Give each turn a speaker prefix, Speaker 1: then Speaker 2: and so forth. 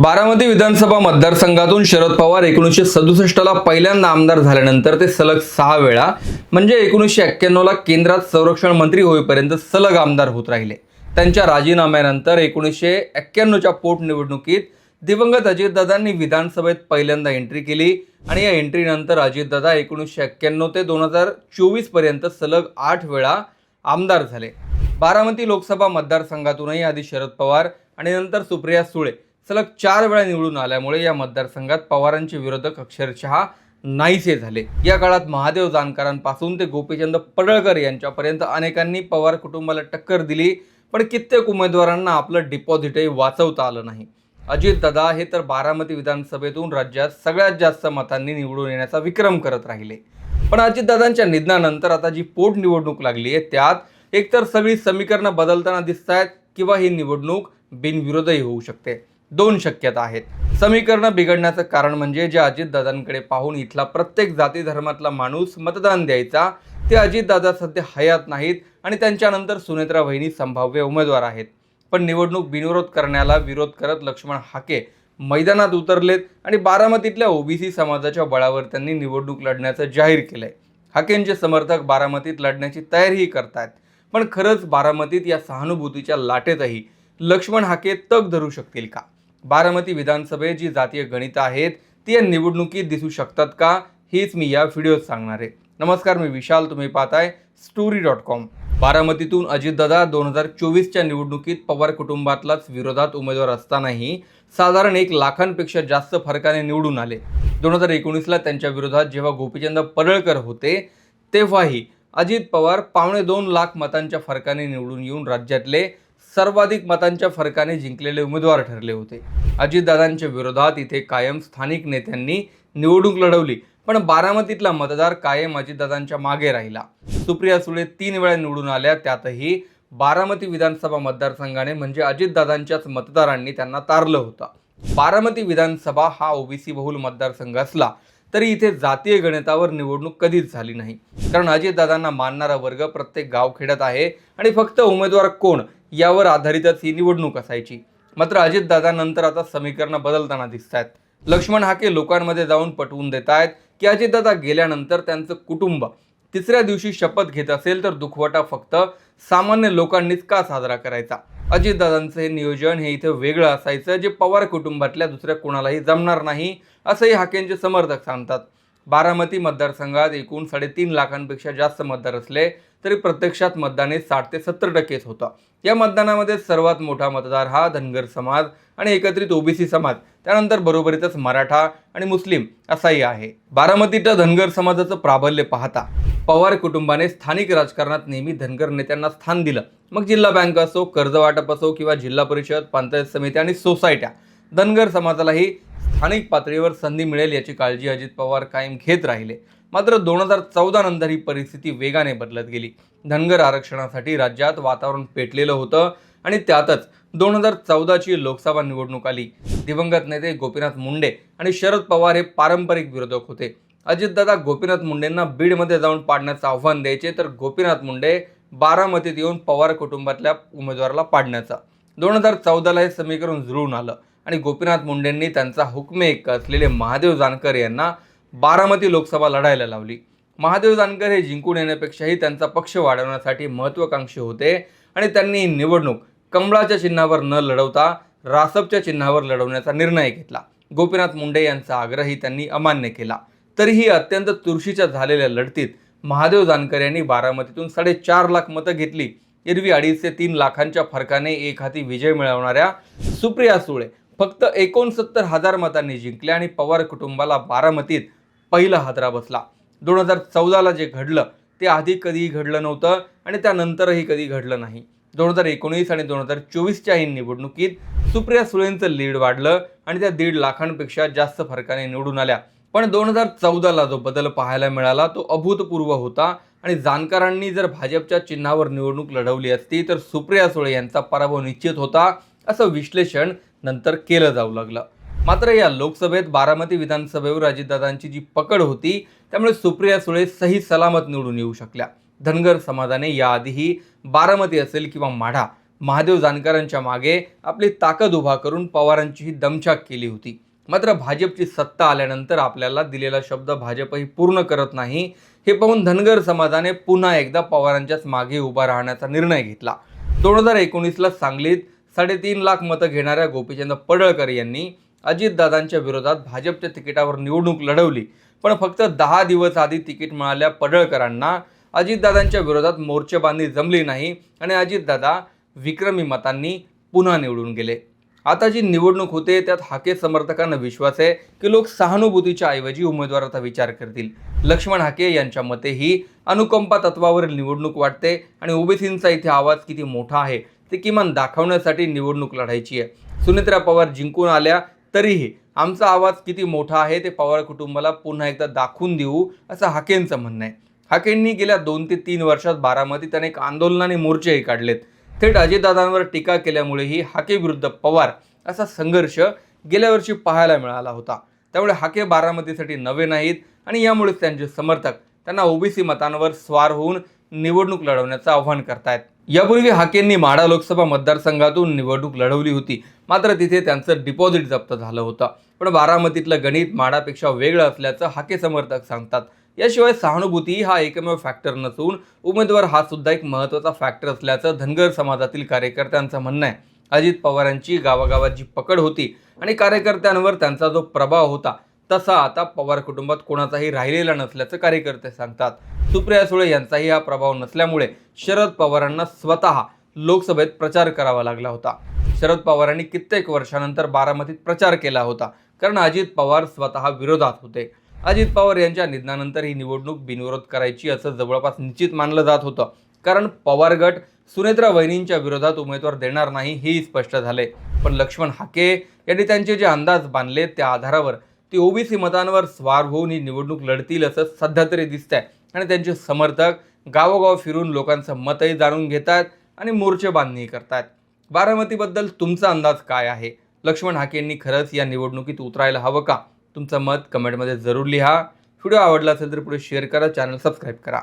Speaker 1: बारामती विधानसभा मतदारसंघातून शरद पवार 1967 ला पहिल्यांदा आमदार झाल्यानंतर ते सलग 6 वेळा म्हणजे 1991 ला केंद्रात संरक्षण मंत्री होईपर्यंत सलग आमदार होत राहिले। त्यांच्या राजीनाम्यानंतर 1991 च्या पोटनिवडणुकीत दिवंगत अजितदादांनी विधानसभेत पहिल्यांदा एंट्री केली आणि या एंट्रीनंतर अजितदादा 1991 ते 2024 पर्यंत सलग 8 वेळा आमदार झाले। बारामती लोकसभा मतदारसंघातूनही आधी शरद पवार आणि नंतर सुप्रिया सुळे सलग 4 वेळा निवडून आल्यामुळे या मतदारसंघात पवारांचे विरोधक अक्षरशः नाहीसे झाले। या काळात महादेव जानकरांपासून ते गोपीचंद पडळकर यांच्यापर्यंत अनेकांनी पवार कुटुंबाला टक्कर दिली, पण कित्येक उमेदवारांना आपलं डिपॉझिटही वाचवता आलं नाही। अजितदादा हे तर बारामती विधानसभेतून राज्यात सगळ्यात जास्त मतांनी निवडून येण्याचा विक्रम करत राहिले। पण अजितदादांच्या निधनानंतर आता जी पोटनिवडणूक लागली आहे त्यात एकतर सगळी समीकरणं बदलताना दिसतायत किंवा ही निवडणूक बिनविरोधही होऊ शकते। दोन शक्यता आहेत। समीकरणं बिघडण्याचं कारण म्हणजे जे अजितदादांकडे पाहून इथला प्रत्येक जाती धर्मातला माणूस मतदान द्यायचा ते अजितदादा सध्या हयात नाहीत आणि त्यांच्यानंतर सुनेत्रा वहिनी संभाव्य उमेदवार आहेत। पण निवडणूक बिनविरोध करण्याला विरोध करत लक्ष्मण हाके मैदानात उतरलेत आणि बारामतीतल्या ओबीसी समाजाच्या बळावर त्यांनी निवडणूक लढण्याचं जाहीर केलंय। हाकेंचे समर्थक बारामतीत लढण्याची तयारीही करतायत, पण खरंच बारामतीत या सहानुभूतीच्या लाटेतही लक्ष्मण हाके तग धरू शकतील का? बारामती विधानसभेत जी जातीय गणितं आहेत ती या निवडणुकीत दिसू शकतात का, हेच मी या व्हिडिओत सांगणार आहे। नमस्कार, मी विशाल, तुम्ही पाहताय story.com। बारामतीतून अजितदादा 2024च्या निवडणुकीत पवार कुटुंबातलाच विरोधात उमेदवार असतानाही साधारण 1 लाखांपेक्षा जास्त फरकाने निवडून आले। 2019ला त्यांच्या विरोधात जेव्हा गोपीचंद पडळकर होते तेव्हाही अजित पवार 1.25 लाख मतांच्या फरकाने निवडून येऊन राज्यातले सर्वाधिक मतांच्या फरकाने जिंकलेले उमेदवार ठरले होते। अजितदादांच्या विरोधात इथे कायम स्थानिक नेत्यांनी निवडणूक लढवली, पण बारामतीतला मतदार कायम अजितदादांच्या मागे राहिला। सुप्रिया सुळे 3 वेळा निवडून आल्या, त्यातही बारामती विधानसभा मतदारसंघाने म्हणजे अजितदादांच्याच मतदारांनी त्यांना तारलं होतं। बारामती विधानसभा हा ओबीसी बहुल मतदारसंघ असला तरी इथे जातीय गणितावर निवडणूक कधीच झाली नाही, कारण अजितदादांना मानणारा वर्ग प्रत्येक गावखेड्यात आहे आणि फक्त उमेदवार कोण यावर आधारितच ही निवडणूक असायची। मात्र अजितदादांनंतर आता समीकरणं बदलताना दिसतायत। लक्ष्मण हाके लोकांमध्ये जाऊन पटवून देत आहेत की अजितदादा गेल्यानंतर त्यांचं कुटुंब तिसऱ्या दिवशी शपथ घेत असेल तर दुखवटा फक्त सामान्य लोकांनीच का साजरा करायचा? अजितदादांचं हे नियोजन हे इथे वेगळं असायचं, जे पवार कुटुंबातल्या दुसऱ्या कोणालाही जमणार नाही, असंही हाकेंचे समर्थक सांगतात। बारामती मतदारसंघात एकूण 3.5 लाखांपेक्षा जास्त मतदार असले तरी प्रत्यक्षात मतदान 60 ते 70% होतं। या मतदानामध्ये सर्वात मोठा मतदार हा धनगर समाज आणि एकत्रित ओबीसी समाज, त्यानंतर बरोबरीतच मराठा आणि मुस्लिम असाही आहे। बारामतीच्या धनगर समाजाचं प्राबल्य पाहता पवार कुटुंबाने स्थानिक राजकारणात नेहमी धनगर नेत्यांना स्थान दिलं। मग जिल्हा बँक असो, कर्ज वाटप असो किंवा जिल्हा परिषद, पंचायत समिती आणि सोसायट्या, धनगर समाजालाही स्थानिक पातळीवर संधी मिळेल याची काळजी अजित पवार कायम घेत राहिले। मात्र 2014 नंतर ही परिस्थिती वेगाने बदलत गेली। धनगर आरक्षणासाठी राज्यात वातावरण पेटलेलं होतं आणि त्यातच 2014ची लोकसभा निवडणूक आली। दिवंगत नेते गोपीनाथ मुंडे आणि शरद पवार हे पारंपरिक विरोधक होते। अजितदादा गोपीनाथ मुंडेंना बीडमध्ये जाऊन पाडण्याचं आव्हान द्यायचे, तर गोपीनाथ मुंडे बारामतीत येऊन पवार कुटुंबातल्या उमेदवाराला पाडण्याचं। 2014ला हे समीकरण जुळून आलं आणि गोपीनाथ मुंडेंनी त्यांचा हुकमे एक असलेले महादेव जानकर यांना बारामती लोकसभा लढायला लावली। महादेव जानकर हे जिंकून येण्यापेक्षाही त्यांचा पक्ष वाढवण्यासाठी महत्त्वाकांक्षी होते आणि त्यांनी ही निवडणूक कमळाच्या चिन्हावर न लढवता रासपच्या चिन्हावर लढवण्याचा निर्णय घेतला। गोपीनाथ मुंडे यांचा आग्रही त्यांनी अमान्य केला। तरीही अत्यंत चुरशीच्या झालेल्या लढतीत महादेव जानकर यांनी बारामतीतून 4.5 लाख मतं घेतली। एरवी 2.5 ते 3 लाखांच्या फरकाने एक हाती विजय मिळवणाऱ्या सुप्रिया सुळे फक्त 69,000 मतांनी जिंकल्या आणि पवार कुटुंबाला बारामतीत पहिला हादरा बसला। 2014ला जे घडलं ते आधी कधीही घडलं नव्हतं आणि त्यानंतरही कधी घडलं नाही। 2019 आणि 2024च्या ही निवडणुकीत सुप्रिया सुळेंचं लीड वाढलं आणि त्या 1.5 लाखांपेक्षा जास्त फरकाने निवडून आल्या। पण 2014ला जो बदल पाहायला मिळाला तो अभूतपूर्व होता आणि जानकरांनी जर भाजपच्या चिन्हावर निवडणूक लढवली असती तर सुप्रिया सुळे यांचा पराभव निश्चित होता, असं विश्लेषण नंतर केलं जाऊ लागलं। मात्र या लोकसभेत बारामती विधानसभेवर अजितदादांची जी पकड होती त्यामुळे सुप्रिया सुळे सही सलामत निवडून येऊ शकल्या। धनगर समाजाने याआधीही बारामती असेल किंवा माढा महादेव जानकरांच्या मागे आपली ताकद उभा करून पवारांची ही दमछाक केली होती. मात्र भाजपची सत्ता आल्यानंतर आपल्याला दिलेला शब्द भाजपही पूर्ण करत नाही हे पाहून धनगर समाजाने पुन्हा एकदा पवारांच्याच मागे उभा राहण्याचा निर्णय घेतला. 2019ला सांगलीत 3.5 लाख मतं घेणाऱ्या गोपीचंद पडळकर यांनी अजितदादांच्या विरोधात भाजपच्या तिकिटावर निवडणूक लढवली. पण फक्त 10 दिवस आधी तिकीट मिळाल्या पडळकरांना अजितदादांच्या विरोधात मोर्चेबांधणी जमली नाही आणि अजितदादा विक्रमी मतांनी पुन्हा निवडून गेले. आता जी निवडणूक होते त्यात हाके समर्थकांना विश्वास आहे की लोक सहानुभूतीच्या ऐवजी उमेदवाराचा विचार करतील. लक्ष्मण हाके यांच्या मते ही अनुकंपा तत्वावरील निवडणूक वाटते आणि ओबीसींचा इथे आवाज किती मोठा आहे ते किमान दाखवण्यासाठी निवडणूक लढायची आहे. सुनेत्रा पवार जिंकून आल्या तरीही आमचा आवाज किती मोठा आहे ते पवार कुटुंबाला पुन्हा एकदा दाखवून देऊ असं हाकेंचं म्हणणं आहे. हाकेंनी गेल्या 2 ते 3 वर्षात बारामतीत अनेक आंदोलनाने मोर्चेही काढलेत. थेट अजितदादांवर टीका केल्यामुळेही हाके विरुद्ध पवार असा संघर्ष गेल्या वर्षी पाहायला मिळाला होता. त्यामुळे हाके बारामतीसाठी नवे नाहीत आणि यामुळेच त्यांचे समर्थक त्यांना ओबीसी मतांवर स्वार होऊन निवडणूक लढवण्याचं आव्हान करतायत. यापूर्वी हाकेंनी माढा लोकसभा मतदारसंघातून निवडणूक लढवली होती. मात्र तिथे त्यांचं डिपॉझिट जप्त झालं होतं. पण बारामतीतलं गणित माढापेक्षा वेगळं असल्याचं हाके समर्थक सांगतात. याशिवाय सहानुभूती हा एकमेव फॅक्टर नसून उमेदवार हा सुद्धा एक महत्त्वाचा फॅक्टर असल्याचं धनगर समाजातील कार्यकर्त्यांचं म्हणणं आहे. अजित पवारांची गावागावात जी पकड होती आणि कार्यकर्त्यांवर त्यांचा जो प्रभाव होता तसा आता पवार कुटुंबात कोणाचाही राहिलेला नसल्याचं कार्यकर्ते सांगतात. सुप्रिया सुळे यांचाही हा प्रभाव नसल्यामुळे शरद पवारांना स्वतः लोकसभेत प्रचार करावा लागला होता. शरद पवारांनी कित्येक वर्षानंतर बारामतीत प्रचार केला होता कारण अजित पवार स्वतः विरोधात होते. अजित पवार यांच्या निधनानंतर ही निवडणूक बिनविरोध करायची असं जवळपास निश्चित मानलं जात होतं. कारण पवार गट सुनेत्रा वहिनींच्या विरोधात उमेदवार देणार नाही हेही स्पष्ट झाले. पण लक्ष्मण हाके यांनी त्यांचे जे अंदाज बांधले त्या आधारावर ते ओबीसी मतांवर स्वार होऊन ही निवडणूक लढतील असं सध्या तरी दिसतंय आणि त्यांचे समर्थक गावोगाव फिरून लोकांचं मतही जाणून घेत आहेत आणि मोर्चे बांधणी करतायत. बारामतीबद्दल तुमचा अंदाज काय आहे? लक्ष्मण हाकेंनी खरंच या निवडणुकीत उतरायला हवं का? तुमचं मत कमेंटमध्ये जरूर लिहा. व्हिडिओ आवडला असेल तर पुढे शेअर करा, चॅनल सबस्क्राईब करा.